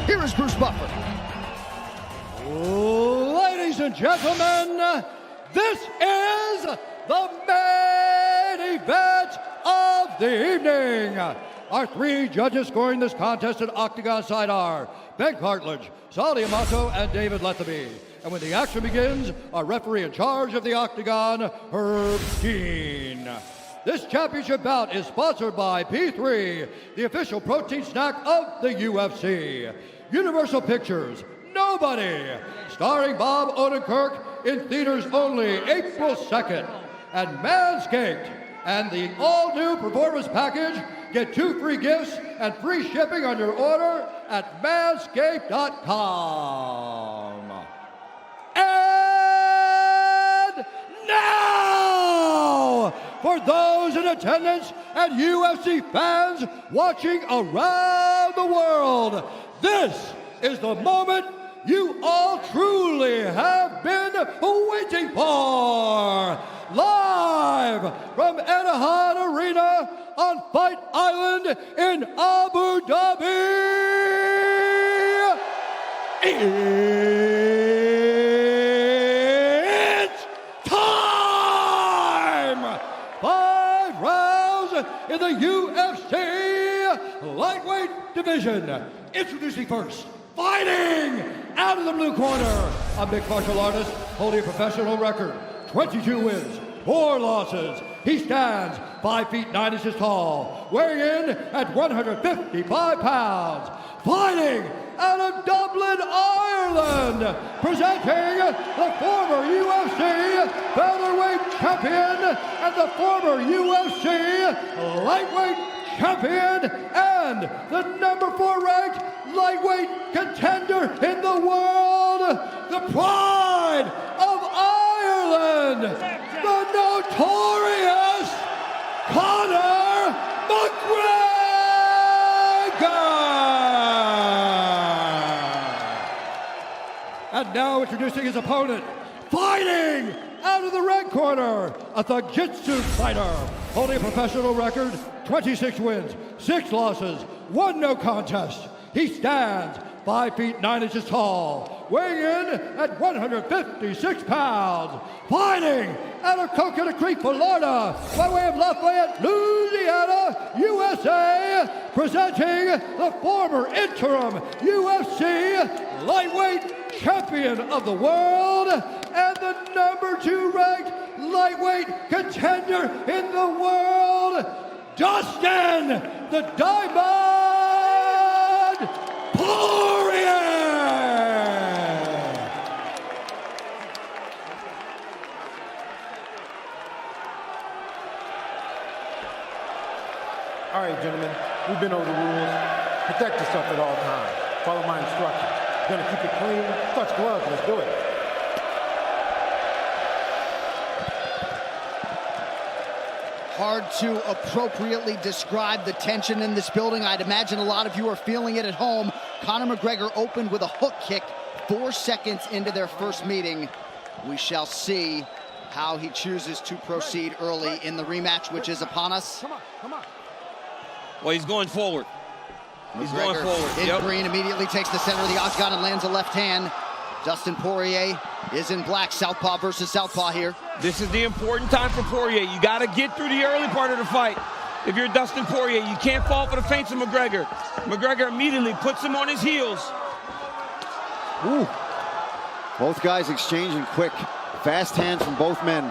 here is Bruce Buffer. Ladies and gentlemen, this is the main event of the evening. Our three judges scoring this contest at Octagon side are Ben Cartledge, Sally Amato, and David Letheby. And when the action begins, our referee in charge of the Octagon, Herb Dean. This championship bout is sponsored by P3, the official protein snack of the UFC. Universal Pictures, Nobody, starring Bob Odenkirk in theaters only April 2nd. And Manscaped and the all-new Performance Package. Get 2 free gifts and free shipping on your order at manscaped.com. And now, for those in attendance and UFC fans watching around the world, this is the moment you all truly have been waiting for. Live from Etihad Arena on Fight Island in Abu Dhabi, it's time! 5 rounds in the UFC lightweight division. Introducing first, fighting out of the blue corner, a mixed martial artist holding a professional record, 22 wins, 4 losses. He stands 5 feet 9 inches tall, weighing in at 155 pounds. Fighting out of Dublin, Ireland, presenting the former UFC featherweight champion and the former UFC lightweight champion and the number 4 ranked lightweight contender in the world, the pride of Ireland, the notorious Conor McGregor! And now introducing his opponent, fighting out of the red corner, a Thug-Jitsu fighter, holding a professional record, 26 wins, 6 losses, 1 no contest. He stands 5 feet 9 inches tall, weighing in at 156 pounds. Fighting out of Coconut Creek, Florida, by way of Lafayette, Louisiana, USA, presenting the former interim UFC lightweight champion of the world and the number 2 ranked lightweight contender in the world, Dastин, the Diamond Porье! All right, gentlemen, we've been over the rules. Protect yourself at all times. Follow my instructions. Gonna keep it clean. Touch gloves. Let's do it. Hard to appropriately describe the tension in this building. I'd imagine a lot of you are feeling it at home. Conor McGregor opened with a hook kick 4 seconds into their first meeting. We shall see how he chooses to proceed early in the rematch, which is upon us. Come on. Well, he's going forward. He's going forward. In green, immediately takes the center of the octagon and lands a left hand. Dustin Poirier is in black. Southpaw versus southpaw here. This is the important time for Porье. You got to get through the early part of the fight. If you're Dustin Poirier, you can't fall for the feints of McGregor. McGregor immediately puts him on his heels. Ooh. Both guys exchanging quick, fast hands from both men.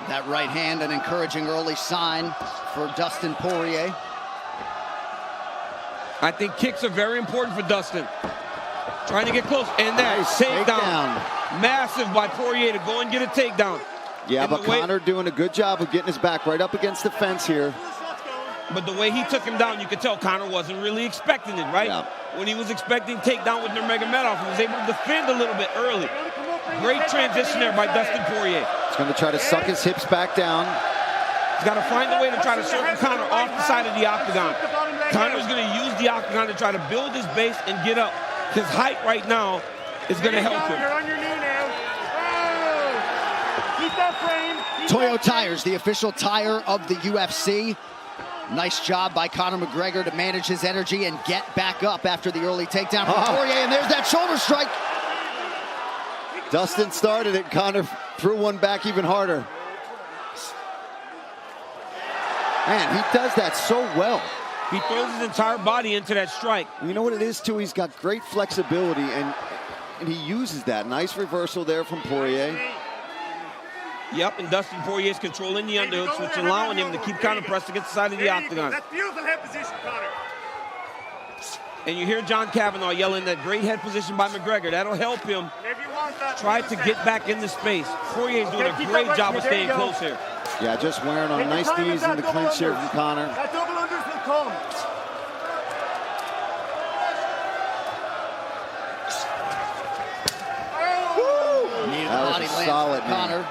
That right hand, an encouraging early sign for Dustin Poirier. I think kicks are very important for Dustin. Trying to get close, and that nice takedown. Massive by Poirier to go and get a takedown. Yeah, but Conor doing a good job of getting his back right up against the fence here. But the way he took him down, you could tell Conor wasn't really expecting it, right? Yeah. When he was expecting takedown with Nurmagomedov, he was able to defend a little bit early. Great transition there by Dustin Poirier. He's going to try to suck his hips back down. He's got to find a way to try to circle Conor off the side of the octagon. Conor's going to use the octagon to try to build his base and get up. His height right now is going to help him. You're on your knee now. Oh! Keep that frame. Toyo Tires, the official tire of the UFC. Nice job by Conor McGregor to manage his energy and get back up after the early takedown from Porьe, and there's that shoulder strike. Dustin started it. Conor threw one back even harder. Man, he does that so well. He throws his entire body into that strike. You know what it is, too? He's got great flexibility, and he uses that. Nice reversal there from Porьe. Yep, and Dustin Porьe is controlling the underhooks, which allowing him to keep Conor pressed against the side of the octagon. That's beautiful head position, Conor. And you hear John Kavanagh yelling that great head position by McGregor. That'll help him try to get back into space. Porьe is doing a great job of staying close here. Yeah, just wearing on nice knees in the clinch here from Conor. That double unders will come. Needed That a was body a land solid, from man. Conor.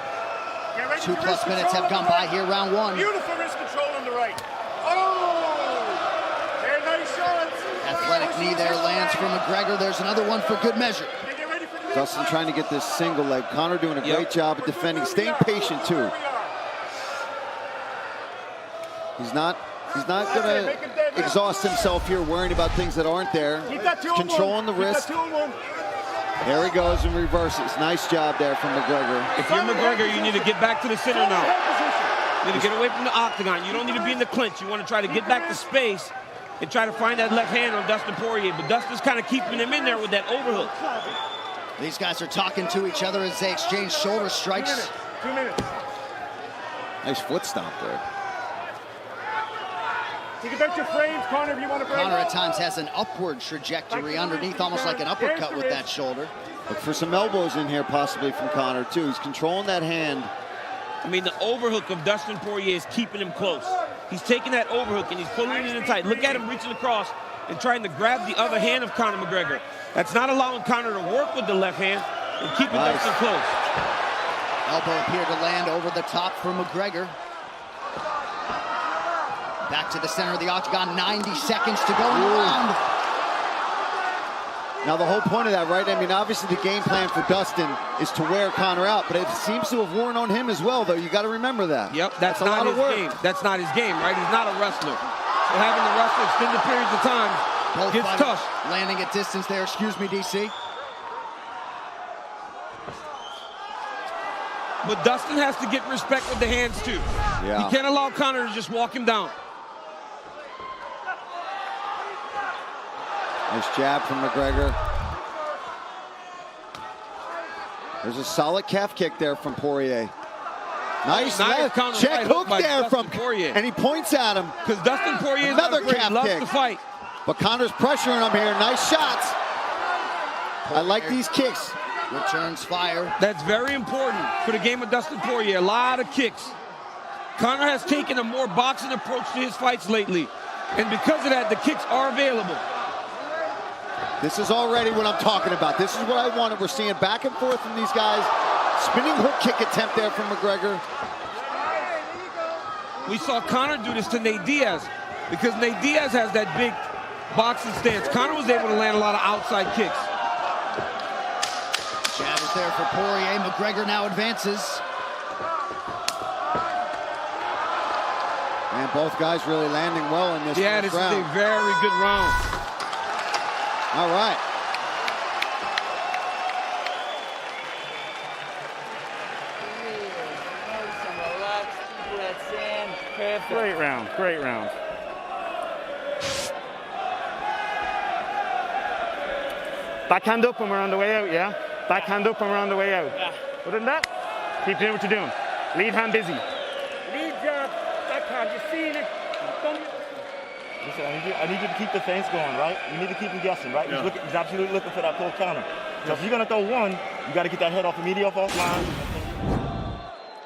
2+ minutes have gone by here, round one. Beautiful wrist control on the right. Oh! Very nice shots. Athletic knee there lands from McGregor. There's another one for good measure. Get ready for the Dustin trying to get this single leg. Conor doing a great job of defending, staying patient too. He's not gonna exhaust himself here worrying about things that aren't there. Controlling the wrist. There he goes and reverses. Nice job there from McGregor. If you're McGregor, you need to get back to the center now. You need to get away from the octagon. You don't need to be in the clinch. You want to try to get back to space and try to find that left hand on Dustin Porьe. But Dustin's kind of keeping him in there with that overhook. These guys are talking to each other as they exchange shoulder strikes. 2 minutes. Nice foot stomp there. Think about your frames, Conor, if you want to break. Conor at times has an upward trajectory underneath, almost like an uppercut with that shoulder. Look for some elbows in here possibly from Conor too. He's controlling that hand. I mean, the overhook of Dustin Porьe is keeping him close. He's taking that overhook and he's pulling it in tight. Look at him reaching across and trying to grab the other hand of Conor McGregor. That's not allowing Conor to work with the left hand and keeping Dustin close. Elbow appeared to land over the top for McGregor. Back to the center of the octagon, 90 seconds to go in the round. Now the whole point of that, right? I mean, obviously the game plan for Dustin is to wear Conor out, but it seems to have worn on him as well, though. You got to remember that. Yep, that's not his game. That's not his game, right? He's not a wrestler. So having to wrestle extended periods of time gets tough. Landing at distance there, excuse me, DC. But Dustin has to get respect with the hands, too. Yeah. He can't allow Conor to just walk him down. Nice jab from McGregor. There's a solid calf kick there from Porьe. Nice left check hook there from Porьe. And he points at him. Because Dustin Porьe is another calf calf loves kick. to fight. But Conor's pressuring him here. Nice shots. I like these kicks. Returns fire. That's very important for the game of Dustin Porьe. A lot of kicks. Conor has taken a more boxing approach to his fights lately. And because of that, the kicks are available. This is already what I'm talking about. This is what I wanted. We're seeing back and forth from these guys. Spinning hook kick attempt there from McGregor. We saw Conor do this to Nate Diaz because Nate Diaz has that big boxing stance. Conor was able to land a lot of outside kicks. Jab is there for Porьe. McGregor now advances. And both guys really landing well in this round. Yeah, this is a very good round. All right. Great round, great round. Backhand up when we're on the way out, yeah? Backhand up when we're on the way out. Yeah. Other than that, keep doing what you're doing. Lead hand busy. Lead backhand, you seen it. Listen, I need you to keep the fence going, right? You need to keep him guessing, right? Yeah. He's absolutely looking for that pull counter. So if you're gonna throw one, you gotta get that head off immediately off line.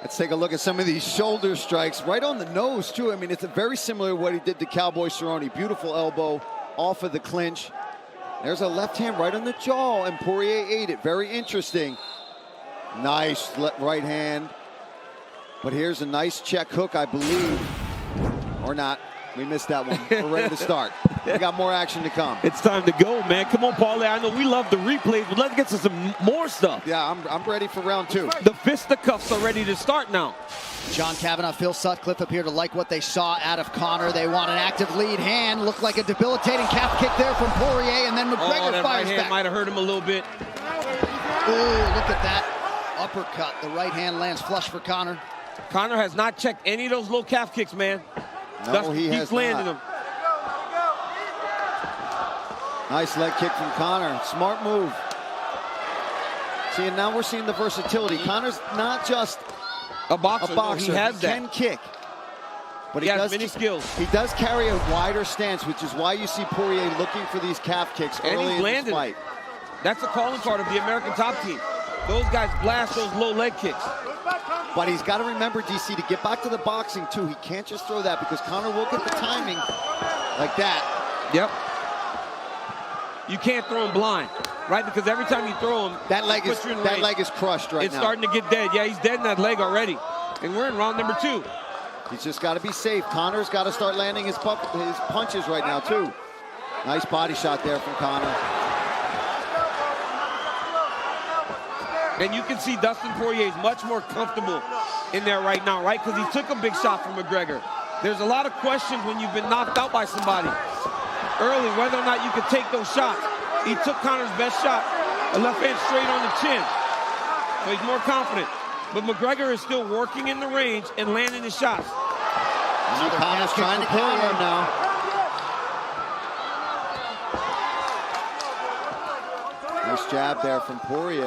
Let's take a look at some of these shoulder strikes. Right on the nose, too. I mean, it's very similar to what he did to Cowboy Cerrone. Beautiful elbow off of the clinch. There's a left hand right on the jaw, and Porьe ate it. Very interesting. Nice right hand. But here's a nice check hook, I believe. Or not. We missed that one. We're ready to start. We got more action to come. It's time to go, man. Come on, Porье. I know we love the replays, but let's get to some more stuff. Yeah, I'm ready for round 2. The fisticuffs are ready to start now. John Kavanagh, Phil Sutcliffe appear to like what they saw out of Conor. They want an active lead hand. Looked like a debilitating calf kick there from Porье, and then McGregor that fires right hand back. might have hurt him a little bit. Ooh, look at that uppercut. The right hand lands flush for Conor. Conor has not checked any of those low calf kicks, man. No, Dustin he keeps has landing not. them. Nice leg kick from Conor. Smart move. See, and now we're seeing the versatility. Conor's not just A boxer. a boxer. No, he has He that. can kick. But He has does many skills. He does carry a wider stance, which is why you see Porьe looking for these calf kicks And early he's in this landed. fight. That's the calling card of the American top team. Those guys blast those low leg kicks. But he's got to remember, DC, to get back to the boxing, too. He can't just throw that because Conor will get the timing like that. Yep. You can't throw him blind, right? Because every time you throw him, That leg he is puts you in that range. leg is crushed right It's now. starting to get dead. Yeah, he's dead in that leg already. And we're in round number 2. He's just got to be safe. Conor's got to start landing his punches right now, too. Nice body shot there from Conor. And you can see Dustin Porьe is much more comfortable in there right now, right? Because he took a big shot from McGregor. There's a lot of questions when you've been knocked out by somebody early, whether or not you could take those shots. He took Conor's best shot, a left hand straight on the chin. So he's more confident. But McGregor is still working in the range and landing his shots. Conor's trying to counter him now. Nice jab there from Porьe.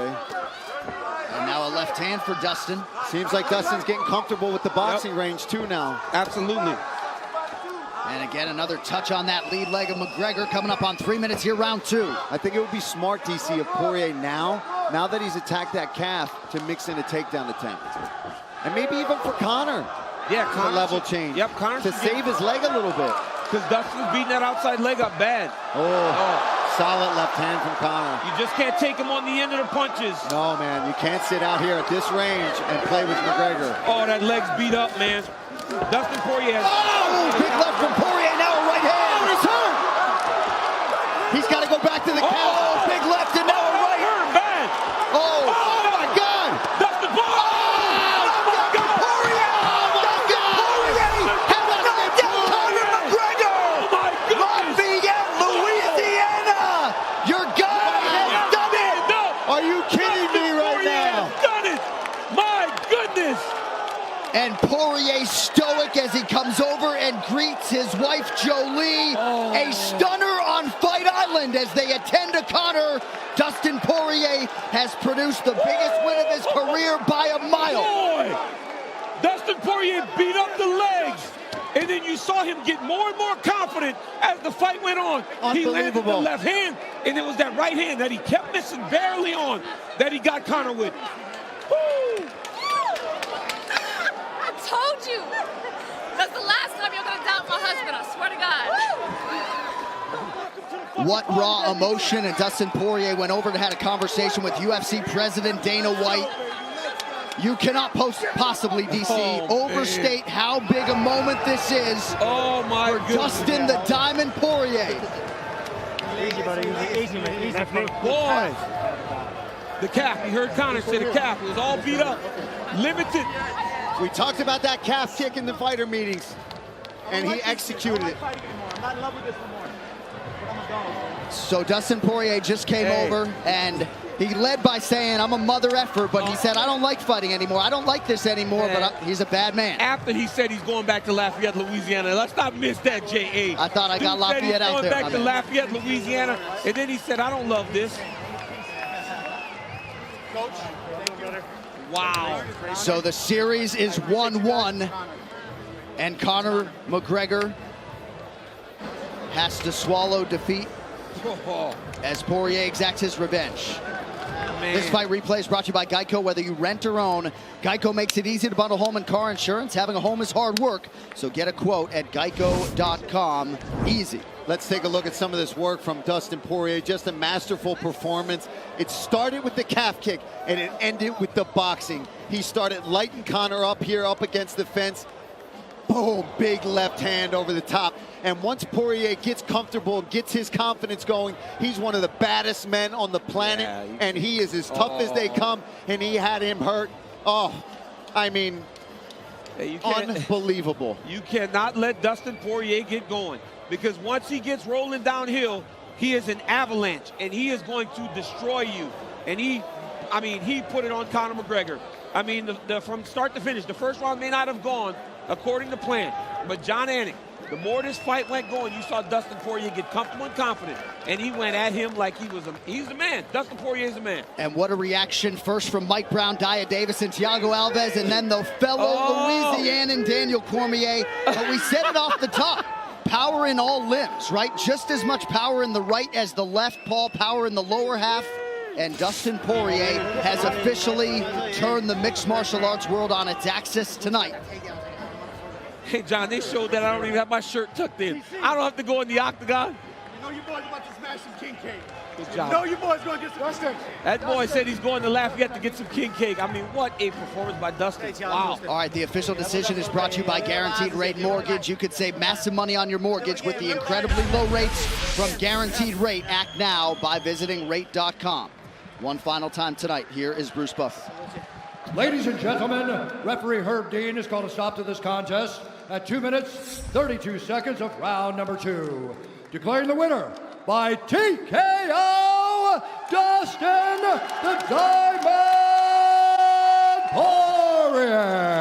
And now a left hand for Dustin. Seems like Dustin's getting comfortable with the boxing range, too, now. Absolutely. And again, another touch on that lead leg of McGregor coming up on 3 minutes here, round 2. I think it would be smart, DC, of Porьe now that he's attacked that calf, to mix in a takedown attempt. And maybe even for Conor. Yeah, The Conor level should- change. Yep, Conor to should save his leg a little bit. Because Dustin's beating that outside leg up bad. Solid left hand from Conor. You just can't take him on the end of the punches. No, man, you can't sit out here at this range and play with McGregor. Oh, that leg's beat up, man. Dustin Porьe has... Oh, big left from Porьe, now a right hand. He's hurt! He's got to go back to the calf. Oh, big left and now a right. Hurt bad. Oh, my God! Dustin Porьe! And Porьe stoic as he comes over and greets his wife Jolie. A stunner on Fight Island as they attend to Conor. Dustin Porьe has produced the biggest win of his career by a mile. Boy, Dustin Porьe beat up the legs. And then you saw him get more and more confident as the fight went on. He landed the left hand, and it was that right hand that he kept missing barely on that he got Conor with. Woo! I told you. That's the last time you're gonna doubt my husband, I swear to God. What raw emotion, and Dustin Porьe went over and had a conversation with UFC President Dana White. You cannot possibly, DC, overstate how big a moment this is Oh my for goodness. Dustin the Diamond Porьe. Easy, buddy. Easy, man. Easy. Boy, the calf, you heard Conor say the calf, it was all beat up, limited. We talked about that calf kick in the fighter meetings, and he executed it. I'm not in love with this anymore. But I'm a dog. So Dustin Porьe just came over, and he led by saying, I'm a mother effer, but he said, I don't like fighting anymore. I don't like this anymore, but he's a bad man. After he said he's going back to Lafayette, Louisiana. Let's not miss that, J.A. I thought I got Lafayette out there. Going back to Lafayette, Louisiana, and then he said, I don't love this. Coach. Wow. So the series is 1-1, and Conor McGregor has to swallow defeat as Porьe exacts his revenge. Man. This fight replay is brought to you by Geico. Whether you rent or own, Geico makes it easy to bundle home and car insurance. Having a home is hard work, so get a quote at geico.com. Easy. Let's take a look at some of this work from Dustin Porьe. Just a masterful performance. It started with the calf kick, and it ended with the boxing. He started lighting Conor up here, up against the fence. Boom, big left hand over the top. And once Porье gets comfortable, gets his confidence going, he's one of the baddest men on the planet, and he is as tough as they come, and he had him hurt. Oh, I mean, unbelievable. You cannot let Dustin Porье get going, because once he gets rolling downhill, he is an avalanche, and he is going to destroy you. And he put it on Conor McGregor. I mean, from start to finish, the first round may not have gone according to plan, but John Anik, the more this fight went going, you saw Dustin Porье get comfortable and confident, and he went at him like he's the man. Dustin Porьe is the man. And what a reaction first from Mike Brown, Dia Davis, and Thiago Alves, and then the fellow Louisianan Daniel Cormier. But we said it off the top. Power in all limbs, right? Just as much power in the right as the left, Paul. Power in the lower half. And Dustin Porьe has officially turned the mixed martial arts world on its axis tonight. Hey, John, they showed that I don't even have my shirt tucked in. I don't have to go in the octagon. You know your boy's about to smash some king cake. Good job. You know your boy's going to get some Dustin. That boy said he's going to Lafayette to get some king cake. I mean, what a performance by Dustin. Wow. All right, the official decision is brought to you by Guaranteed Rate Mortgage. You could save massive money on your mortgage with the incredibly low rates from Guaranteed Rate. Act now by visiting rate.com. One final time tonight, here is Bruce Buffer. Ladies and gentlemen, referee Herb Dean has called a stop to this contest at 2 minutes, 32 seconds of round number 2. Declaring the winner by TKO, Dustin the Diamond Porьe.